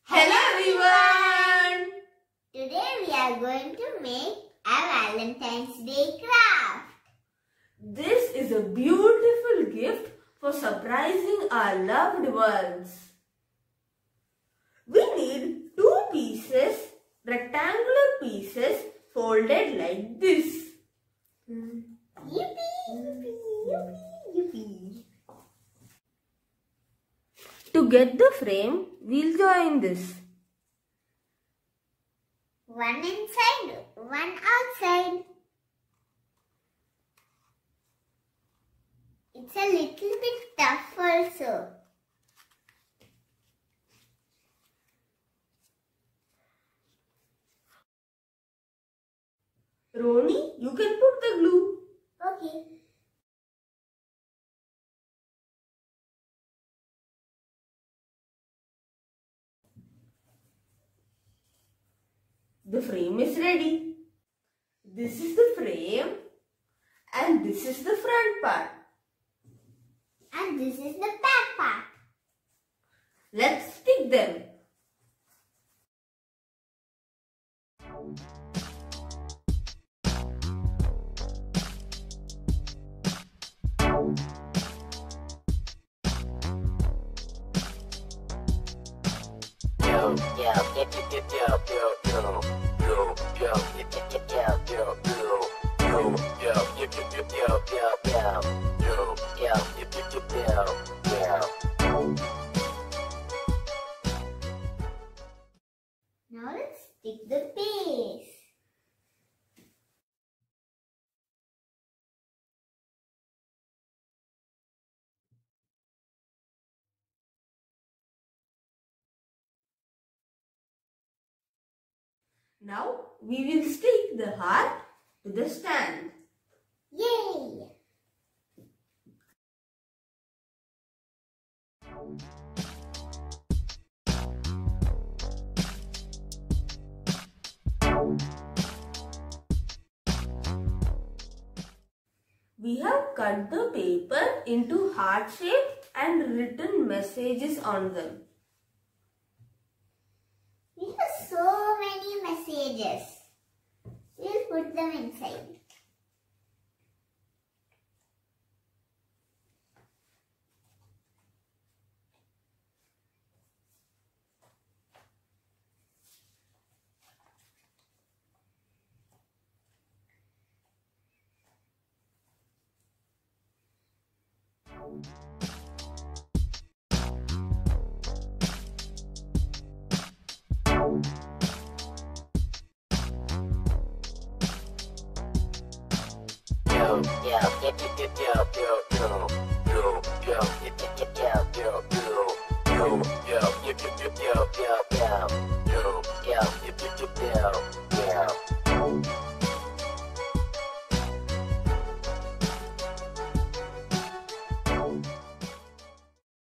Hello everyone! Today we are going to make a Valentine's Day craft. This is a beautiful gift for surprising our loved ones. We need two pieces, rectangular pieces folded like this. Yippee, yippee, yippee, yippee. To get the frame, we'll join this. One inside, one outside. It's a little bit tough also. Roni, you can put the glue. Okay. The frame is ready. This is the frame and this is the front part. And this is the back part. Let's stick them. Now let's stick the base. Now we will stick the heart to the stand. Yay! We have cut the paper into heart shape and written messages on them. We have so many messages. We'll put them inside.